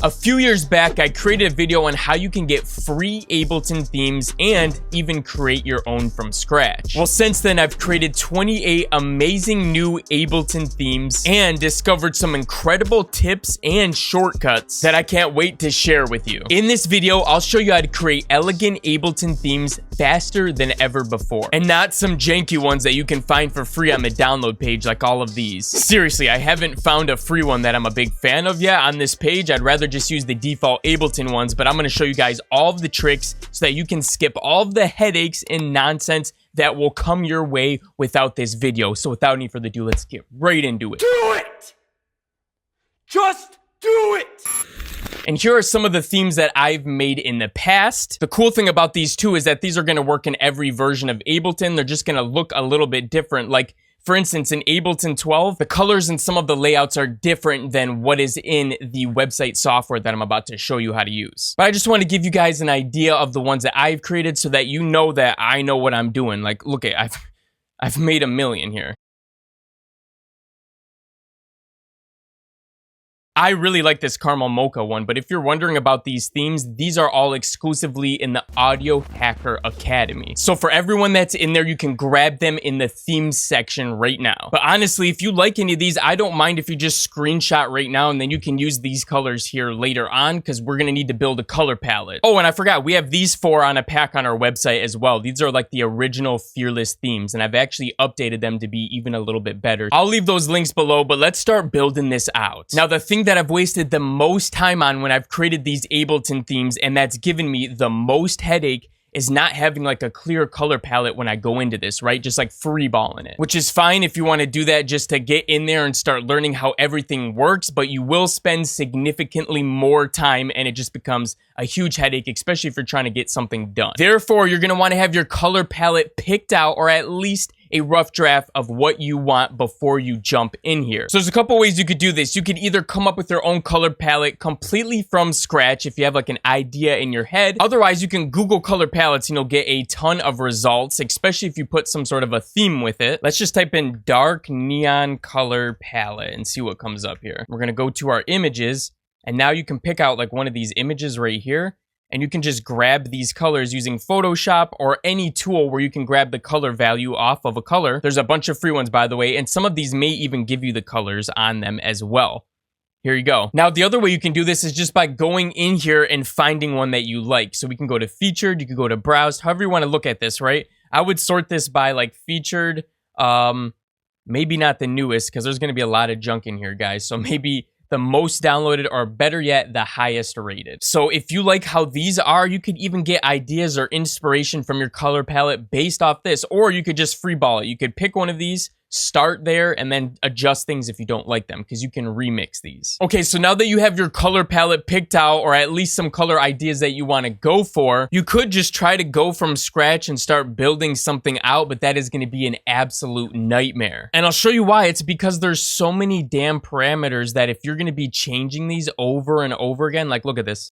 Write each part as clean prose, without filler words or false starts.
A few years back, I created a video on how you can get free Ableton themes and even create your own from scratch. Well, since then, I've created 28 amazing new Ableton themes and discovered some incredible tips and shortcuts that I can't wait to share with you. In this video, I'll show you how to create elegant Ableton themes faster than ever before, and not some janky ones that you can find for free on the download page like all of these. Seriously, I haven't found a free one that I'm a big fan of yet on this page. I'd rather just use the default Ableton ones, but I'm going to show you guys all of the tricks so that you can skip all of the headaches and nonsense that will come your way without this video. So without any further ado, let's get right into it. Do it! Just do it! And here are some of the themes that I've made in the past. The cool thing about these two is that these are going to work in every version of Ableton. They're just going to look a little bit different. Like, for instance, in Ableton 12, the colors and some of the layouts are different than what is in the website software that I'm about to show you how to use. But I just want to give you guys an idea of the ones that I've created so that you know that I know what I'm doing. Like, look at, I've made a million here. I really like this Caramel Mocha one, but if you're wondering about these themes, these are all exclusively in the Audio Hacker Academy. So for everyone that's in there, you can grab them in the themes section right now. But honestly, if you like any of these, I don't mind if you just screenshot right now and then you can use these colors here later on because we're going to need to build a color palette. Oh, and I forgot, we have these 4 on a pack on our website as well. These are like the original Fearless themes, and I've actually updated them to be even a little bit better. I'll leave those links below, but let's start building this out. Now, the thing that I've wasted the most time on when I've created these Ableton themes, and that's given me the most headache, is not having like a clear color palette when I go into this, right? Just like freeballing it, which is fine if you want to do that just to get in there and start learning how everything works, but you will spend significantly more time and it just becomes a huge headache, especially if you're trying to get something done. Therefore, you're going to want to have your color palette picked out, or at least a rough draft of what you want before you jump in here. So there's a couple ways you could do this. You could either come up with your own color palette completely from scratch if you have like an idea in your head. Otherwise, you can Google color palettes and you'll get a ton of results, especially if you put some sort of a theme with it. Let's just type in dark neon color palette and see what comes up here. We're going to go to our images, and now you can pick out like one of these images right here. And you can just grab these colors using Photoshop or any tool where you can grab the color value off of a color. There's a bunch of free ones, by the way, and some of these may even give you the colors on them as well. Here you go. Now, the other way you can do this is just by going in here and finding one that you like. So we can go to featured, you can go to browsed, however you want to look at this, right? I would sort this by like featured, maybe not the newest, because there's going to be a lot of junk in here, guys. So maybe the most downloaded, or better yet, the highest rated. So if you like how these are, you could even get ideas or inspiration from your color palette based off this, or you could just freeball it. You could pick one of these, start there, and then adjust things if you don't like them, because you can remix these. Okay, so now that you have your color palette picked out, or at least some color ideas that you want to go for, you could just try to go from scratch and start building something out, but that is going to be an absolute nightmare. And I'll show you why. It's because there's so many damn parameters that if you're going to be changing these over and over again, like look at this.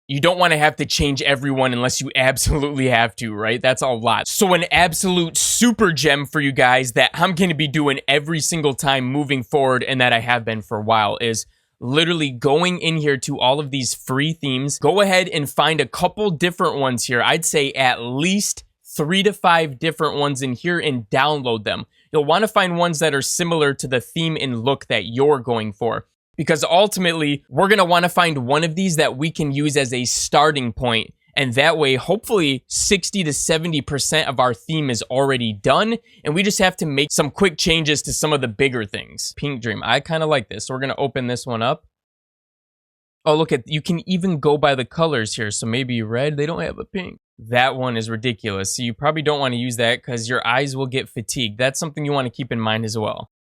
You don't want to have to change everyone unless you absolutely have to, right? That's a lot. So an absolute super gem for you guys that I'm going to be doing every single time moving forward, and that I have been for a while, is literally going in here to all of these free themes. Go ahead and find a couple different ones here. I'd say at least 3 to 5 different ones in here and download them. You'll want to find ones that are similar to the theme and look that you're going for, because ultimately, we're going to want to find one of these that we can use as a starting point. And that way, hopefully 60 to 70% of our theme is already done. And we just have to make some quick changes to some of the bigger things. Pink Dream, I kind of like this. So we're going to open this one up. Oh, look at, you can even go by the colors here. So maybe red, they don't have a pink. That one is ridiculous. So you probably don't want to use that because your eyes will get fatigued. That's something you want to keep in mind as well.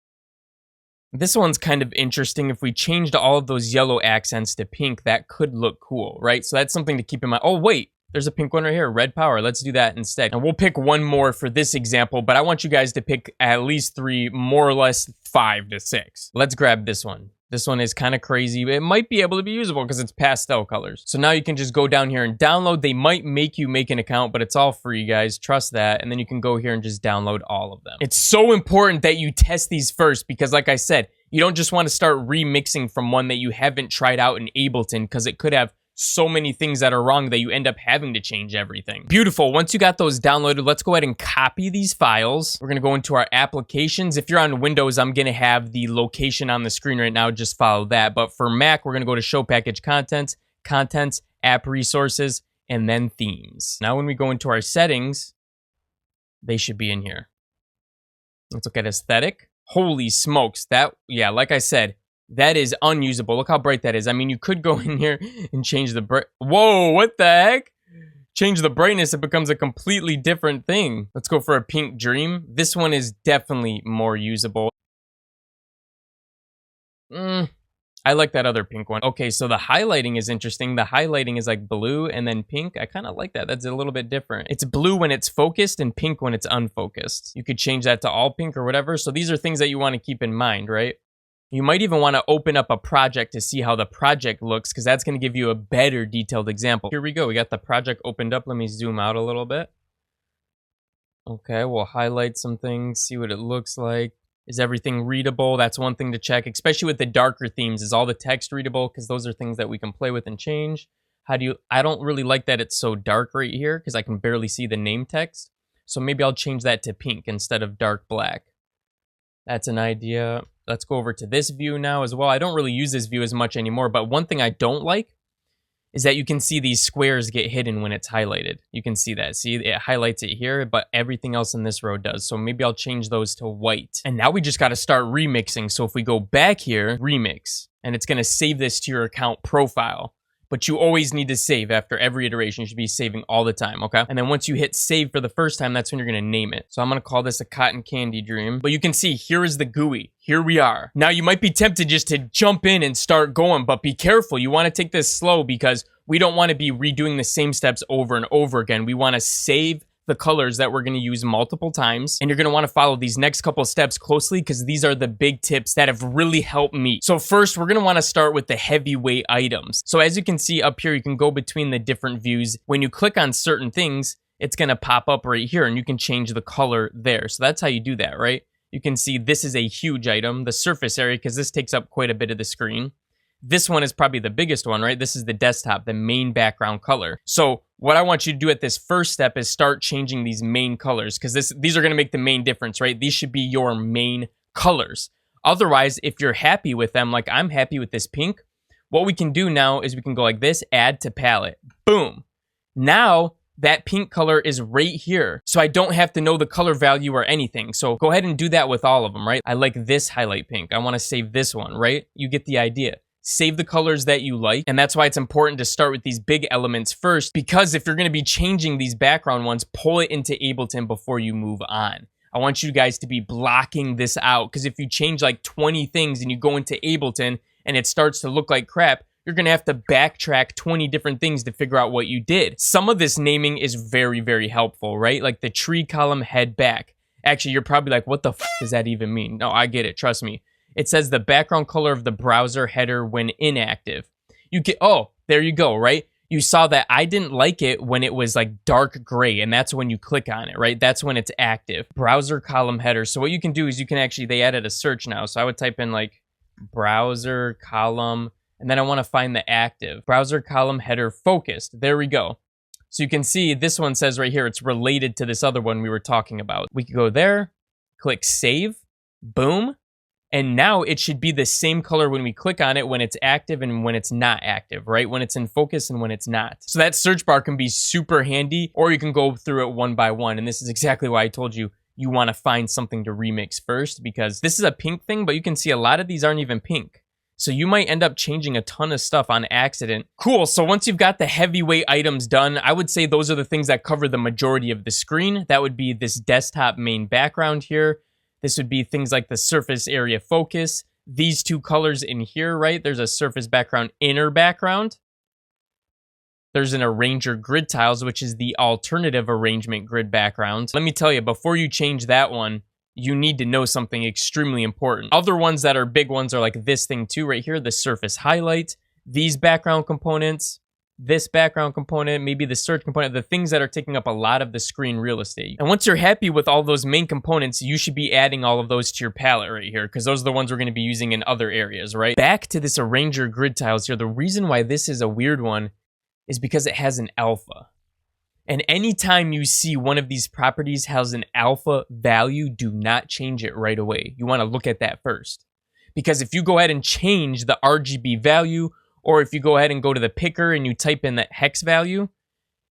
This one's kind of interesting. If we changed all of those yellow accents to pink, that could look cool, right? So that's something to keep in mind. Oh, wait, there's a pink one right here, Red Power. Let's do that instead. And we'll pick one more for this example, but I want you guys to pick at least 3, more or less 5 to 6. Let's grab this one. This one is kind of crazy. It might be able to be usable because it's pastel colors. So now you can just go down here and download. They might make you make an account, but it's all free, guys. Trust that. And then you can go here and just download all of them. It's so important that you test these first because, like I said, You don't just want to start remixing from one that you haven't tried out in Ableton because it could have so many things that are wrong that you end up having to change everything. Beautiful. Once you got those downloaded, let's go ahead and copy these files. We're going to go into our applications. If you're on Windows, I'm going to have the location on the screen right now. Just follow that. But for Mac, we're going to go to Show Package Contents, Contents, App Resources, and then Themes. Now when we go into our settings, they should be in here. Let's look at aesthetic. Holy smokes. That, yeah, like I said, that is unusable. Look how bright that is. I mean, you could go in here and change the whoa, what the heck? Change the brightness, it becomes a completely different thing. Let's go for a pink dream. This one is definitely more usable. I like that other pink one. Okay, so the highlighting is interesting. The highlighting is like blue and then pink. I kind of like that. That's a little bit different. It's blue when it's focused and pink when it's unfocused. You could change that to all pink or whatever. So these are things that you want to keep in mind, right? You might even want to open up a project to see how the project looks because that's going to give you a better detailed example. Here we go. We got the project opened up. Let me zoom out a little bit. Okay, we'll highlight some things, see what it looks like. Is everything readable? That's one thing to check, especially with the darker themes. Is all the text readable? Because those are things that we can play with and change. I don't really like that it's so dark right here because I can barely see the name text. So maybe I'll change that to pink instead of dark black. That's an idea. Let's go over to this view now as well. I don't really use this view as much anymore, but one thing I don't like is that you can see these squares get hidden when it's highlighted. You can see that. See, it highlights it here, but everything else in this row does. So maybe I'll change those to white. And now we just got to start remixing. So if we go back here, remix, and it's going to save this to your account profile. But you always need to save after every iteration. You should be saving all the time, okay? And then once you hit save for the first time, that's when you're going to name it. So I'm going to call this a cotton candy dream. But you can see here is the GUI. Here we are. Now you might be tempted just to jump in and start going, but be careful. You want to take this slow because we don't want to be redoing the same steps over and over again. We want to save the colors that we're going to use multiple times, and you're going to want to follow these next couple steps closely because these are the big tips that have really helped me. So first, we're going to want to start with the heavyweight items. So as you can see up here, you can go between the different views. When you click on certain things, it's going to pop up right here, and you can change the color there. So that's how you do that, right? You can see this is a huge item, the surface area, because this takes up quite a bit of the screen. This one is probably the biggest one, right? This is the desktop, the main background color. So what I want you to do at this first step is start changing these main colors because these are going to make the main difference, right? These should be your main colors. Otherwise, if you're happy with them, like I'm happy with this pink, what we can do now is we can go like this, add to palette. Boom. Now that pink color is right here. So I don't have to know the color value or anything. So go ahead and do that with all of them, right? I like this highlight pink. I want to save this one, right? You get the idea. Save the colors that you like. And that's why it's important to start with these big elements first, because if you're going to be changing these background ones, pull it into Ableton before you move on. I want you guys to be blocking this out, because if you change like 20 things and you go into Ableton and it starts to look like crap, you're going to have to backtrack 20 different things to figure out what you did. Some of this naming is very, very helpful, right? Like the tree column head back. Actually, you're probably like, what the f does that even mean? No, I get it. Trust me. It says the background color of the browser header when inactive. You get, oh, there you go, right? You saw that I didn't like it when it was like dark gray, and that's when you click on it, right? That's when it's active. Browser column header. So what you can do is you can actually, they added a search now. So I would type in like browser column, and then I want to find the active. Browser column header focused. There we go. So you can see this one says right here, it's related to this other one we were talking about. We could go there, click save, boom. And now it should be the same color when we click on it when it's active and when it's not active, right? When it's in focus and when it's not. So that search bar can be super handy, or you can go through it one by one. And this is exactly why I told you, you want to find something to remix first, because this is a pink thing, but you can see a lot of these aren't even pink. So you might end up changing a ton of stuff on accident. Cool, so once you've got the heavyweight items done, I would say those are the things that cover the majority of the screen. That would be this desktop main background here. This would be things like the surface area focus. These two colors in here, right? There's a surface background, inner background. There's an arranger grid tiles, which is the alternative arrangement grid background. Let me tell you, before you change that one, you need to know something extremely important. Other ones that are big ones are like this thing too, right here, the surface highlight. These background components, this background component, maybe the search component, the things that are taking up a lot of the screen real estate. And once you're happy with all those main components, you should be adding all of those to your palette right here, because those are the ones we're going to be using in other areas, right? Back to this arranger grid tiles here. The reason why this is a weird one is because it has an alpha. And anytime you see one of these properties has an alpha value, do not change it right away. You want to look at that first. Because if you go ahead and change the RGB value, or if you go ahead and go to the picker and you type in that hex value,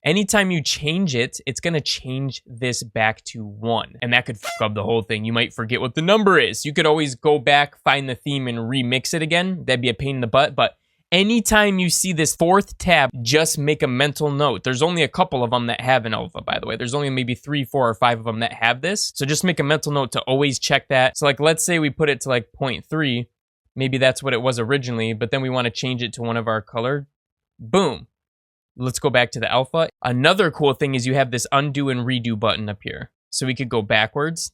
anytime you change it, it's going to change this back to 1. And that could fuck up the whole thing. You might forget what the number is. You could always go back, find the theme, and remix it again. That'd be a pain in the butt. But anytime you see this 4th tab, just make a mental note. There's only a couple of them that have an alpha, by the way. There's only maybe 3, 4, or 5 of them that have this. So just make a mental note to always check that. So like, let's say we put it to like 0.3. Maybe that's what it was originally, but then we want to change it to one of our color. Boom. Let's go back to the alpha. Another cool thing is you have this undo and redo button up here. So we could go backwards.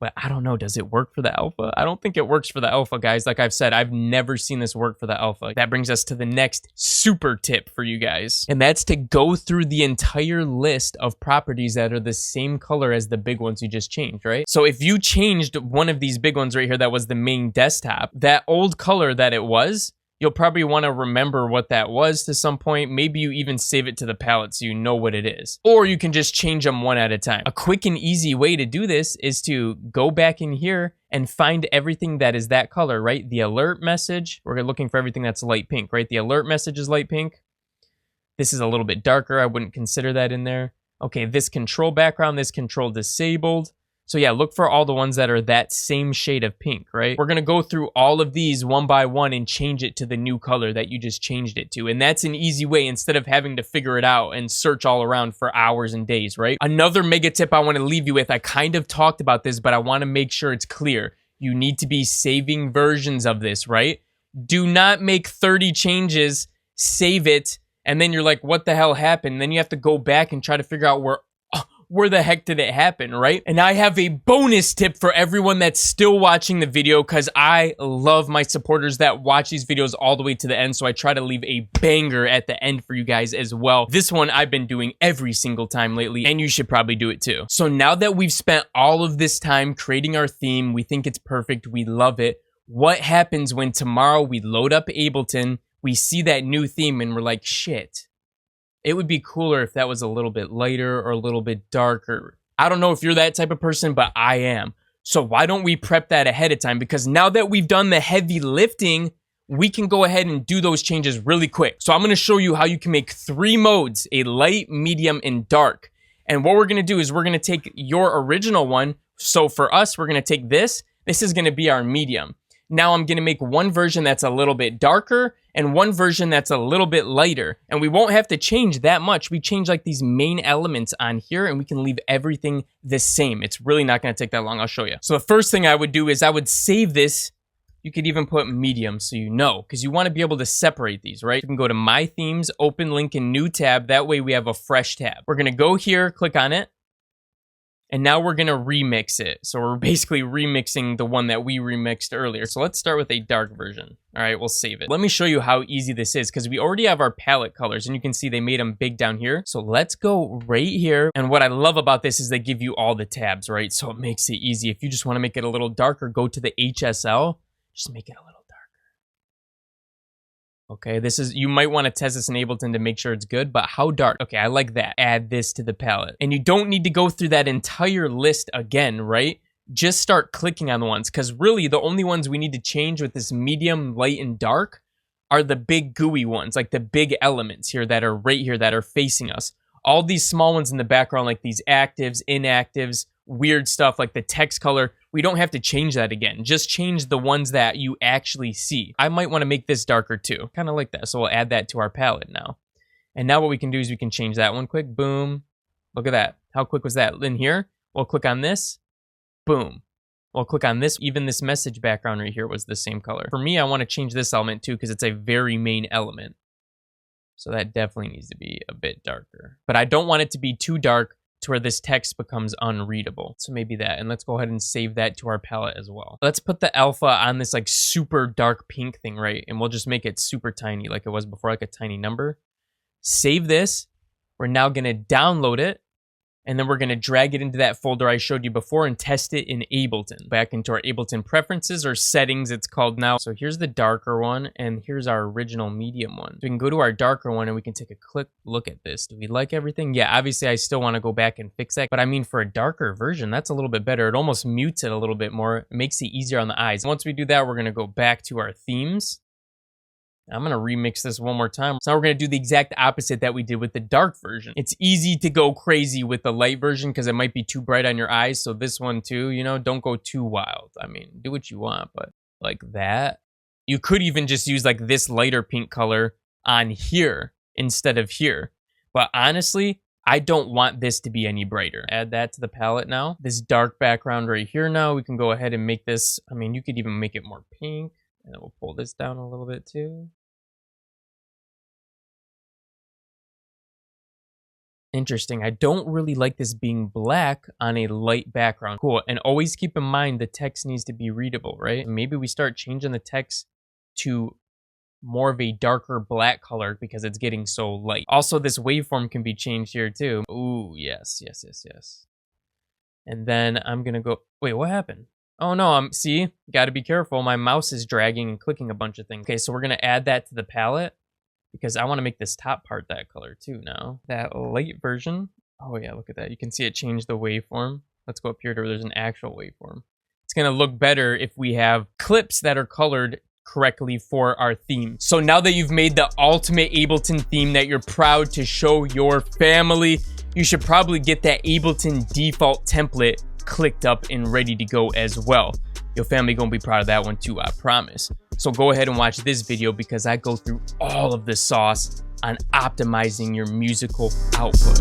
But I don't know, does it work for the alpha? I don't think it works for the alpha, guys. Like I've said, I've never seen this work for the alpha. That brings us to the next super tip for you guys. And that's to go through the entire list of properties that are the same color as the big ones you just changed, right? So if you changed one of these big ones right here that was the main desktop, that old color that it was, you'll probably want to remember what that was to some point. Maybe you even save it to the palette so you know what it is. Or you can just change them one at a time. A quick and easy way to do this is to go back in here and find everything that is that color, right? The alert message, we're looking for everything that's light pink, right? The alert message is light pink. This is a little bit darker. I wouldn't consider that in there. Okay, this control background, this control disabled. So yeah, look for all the ones that are that same shade of pink, right? We're going to go through all of these one by one and change it to the new color that you just changed it to. And that's an easy way instead of having to figure it out and search all around for hours and days, right? Another mega tip I want to leave you with, I kind of talked about this, but I want to make sure it's clear. You need to be saving versions of this, right? Do not make 30 changes, save it, and then you're like, what the hell happened? Then you have to go back and try to figure out where the heck did it happen, right? And I have a bonus tip for everyone that's still watching the video, because I love my supporters that watch these videos all the way to the end, so I try to leave a banger at the end for you guys as well. This one I've been doing every single time lately, and you should probably do it too. So now that we've spent all of this time creating our theme, we think it's perfect, we love it, what happens when tomorrow we load up Ableton, we see that new theme, and we're like, shit. It would be cooler if that was a little bit lighter or a little bit darker. I don't know if you're that type of person, but I am. So why don't we prep that ahead of time? Because now that we've done the heavy lifting, we can go ahead and do those changes really quick. So I'm going to show you how you can make 3 modes, a light, medium, and dark. And what we're going to do is we're going to take your original one. So for us, we're going to take this. This is going to be our medium. Now I'm going to make one version that's a little bit darker and one version that's a little bit lighter. And we won't have to change that much. We change like these main elements on here and we can leave everything the same. It's really not going to take that long. I'll show you. So the first thing I would do is I would save this. You could even put medium so you know, because you want to be able to separate these, right? You can go to My Themes, open link in new tab. That way we have a fresh tab. We're going to go here, click on it. And now we're going to remix it. So we're basically remixing the one that we remixed earlier. So let's start with a dark version. All right, we'll save it. Let me show you how easy this is, because we already have our palette colors and you can see they made them big down here. So let's go right here. And what I love about this is they give you all the tabs, right? So it makes it easy. If you just want to make it a little darker, go to the HSL, just make it a little darker. Okay, this is, you might want to test this in Ableton to make sure it's good, but how dark? Okay, I like that. Add this to the palette. And you don't need to go through that entire list again, right? Just start clicking on the ones, because really the only ones we need to change with this medium, light, and dark are the big gooey ones, like the big elements here that are right here that are facing us. All these small ones in the background, like these actives, inactives, weird stuff like the text color, we don't have to change that again. Just change the ones that you actually see. I might want to make this darker too. Kind of like that. So we'll add that to our palette now. And now what we can do is we can change that one quick. Boom. Look at that. How quick was that? In here, we'll click on this. Boom. We'll click on this. Even this message background right here was the same color. For me, I want to change this element too, because it's a very main element. So that definitely needs to be a bit darker. But I don't want it to be too dark to where this text becomes unreadable. So maybe that, and let's go ahead and save that to our palette as well. Let's put the alpha on this like super dark pink thing, right? And we'll just make it super tiny like it was before, like a tiny number. save this. We're now going to download it. And then we're going to drag it into that folder I showed you before and test it in Ableton. Back into our Ableton preferences or settings, it's called now. So here's the darker one, and here's our original medium one. So we can go to our darker one and we can take a quick look at this. Do we like everything? Yeah, obviously I still want to go back and fix that. But I mean, for a darker version, that's a little bit better. It almost mutes it a little bit more. It makes it easier on the eyes. Once we do that, we're going to go back to our themes. I'm going to remix this one more time. So now we're going to do the exact opposite that we did with the dark version. It's easy to go crazy with the light version because it might be too bright on your eyes. So this one too, you know, don't go too wild. I mean, do what you want, but like that. You could even just use like this lighter pink color on here instead of here. But honestly, I don't want this to be any brighter. Add that to the palette now. This dark background right here now, we can go ahead and make this, I mean, you could even make it more pink. And then we'll pull this down a little bit too. Interesting. I don't really like this being black on a light background. Cool. And always keep in mind the text needs to be readable, right? Maybe we start changing the text to more of a darker black color because it's getting so light. Also, this waveform can be changed here too. Ooh, yes. And then I'm going to go, wait, what happened? Oh no, see, got to be careful. My mouse is dragging and clicking a bunch of things. Okay, so we're going to add that to the palette because I want to make this top part that color too now. That light version. Oh yeah, look at that. You can see it change the waveform. Let's go up here to where there's an actual waveform. It's going to look better if we have clips that are colored correctly for our theme. So now that you've made the ultimate Ableton theme that you're proud to show your family, you should probably get that Ableton default template clicked up and ready to go as well. Your family gonna be proud of that one too, I promise. So go ahead and watch this video because I go through all of the sauce on optimizing your musical output.